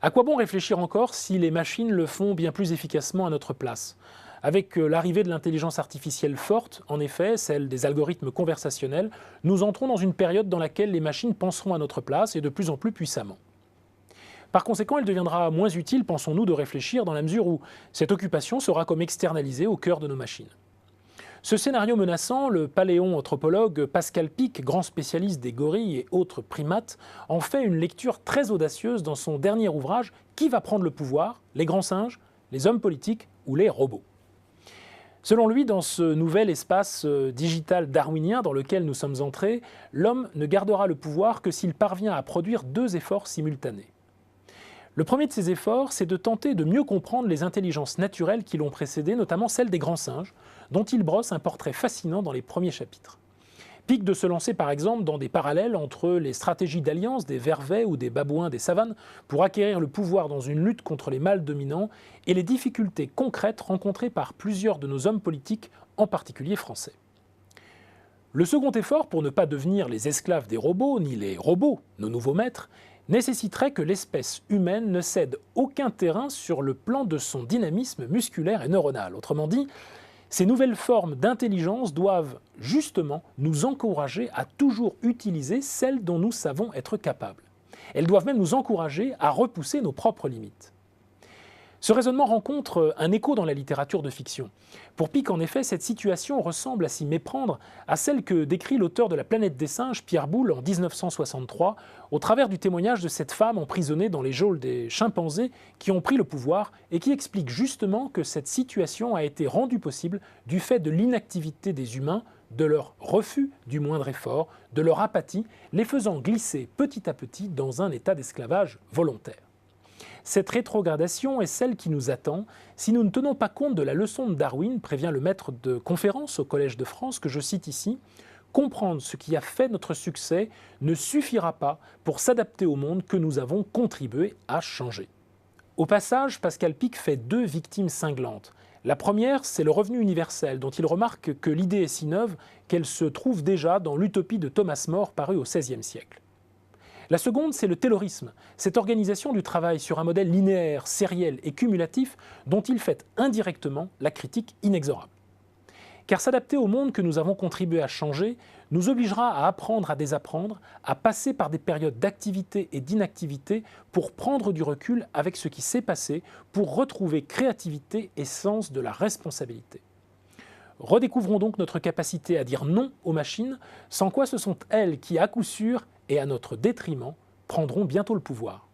À quoi bon réfléchir encore si les machines le font bien plus efficacement à notre place? Avec l'arrivée de l'intelligence artificielle forte, en effet, celle des algorithmes conversationnels, nous entrons dans une période dans laquelle les machines penseront à notre place et de plus en plus puissamment. Par conséquent, il deviendra moins utile, pensons-nous, de réfléchir dans la mesure où cette occupation sera comme externalisée au cœur de nos machines. Ce scénario menaçant, le paléoanthropologue Pascal Pic, grand spécialiste des gorilles et autres primates, en fait une lecture très audacieuse dans son dernier ouvrage « Qui va prendre le pouvoir? Les grands singes, les hommes politiques ou les robots ?» Selon lui, dans ce nouvel espace digital darwinien dans lequel nous sommes entrés, l'homme ne gardera le pouvoir que s'il parvient à produire deux efforts simultanés. Le premier de ces efforts, c'est de tenter de mieux comprendre les intelligences naturelles qui l'ont précédé, notamment celles des grands singes, dont il brosse un portrait fascinant dans les premiers chapitres. Pique de se lancer par exemple dans des parallèles entre les stratégies d'alliance des vervets ou des babouins des savanes pour acquérir le pouvoir dans une lutte contre les mâles dominants et les difficultés concrètes rencontrées par plusieurs de nos hommes politiques, en particulier français. Le second effort, pour ne pas devenir les esclaves des robots, ni les robots, nos nouveaux maîtres, nécessiterait que l'espèce humaine ne cède aucun terrain sur le plan de son dynamisme musculaire et neuronal. Autrement dit, ces nouvelles formes d'intelligence doivent justement nous encourager à toujours utiliser celles dont nous savons être capables. Elles doivent même nous encourager à repousser nos propres limites. Ce raisonnement rencontre un écho dans la littérature de fiction. Pour Pic, en effet, cette situation ressemble à s'y méprendre à celle que décrit l'auteur de La planète des singes, Pierre Boulle, en 1963, au travers du témoignage de cette femme emprisonnée dans les geôles des chimpanzés qui ont pris le pouvoir et qui explique justement que cette situation a été rendue possible du fait de l'inactivité des humains, de leur refus du moindre effort, de leur apathie, les faisant glisser petit à petit dans un état d'esclavage volontaire. Cette rétrogradation est celle qui nous attend si nous ne tenons pas compte de la leçon de Darwin, prévient le maître de conférence au Collège de France, que je cite ici. Comprendre ce qui a fait notre succès ne suffira pas pour s'adapter au monde que nous avons contribué à changer. Au passage, Pascal Pic fait deux victimes cinglantes. La première, c'est le revenu universel, dont il remarque que l'idée est si neuve qu'elle se trouve déjà dans l'utopie de Thomas More parue au XVIe siècle. La seconde, c'est le taylorisme, cette organisation du travail sur un modèle linéaire, sériel et cumulatif dont il fait indirectement la critique inexorable. Car s'adapter au monde que nous avons contribué à changer nous obligera à apprendre à désapprendre, à passer par des périodes d'activité et d'inactivité pour prendre du recul avec ce qui s'est passé, pour retrouver créativité et sens de la responsabilité. Redécouvrons donc notre capacité à dire non aux machines, sans quoi ce sont elles qui, à coup sûr, et à notre détriment, prendront bientôt le pouvoir.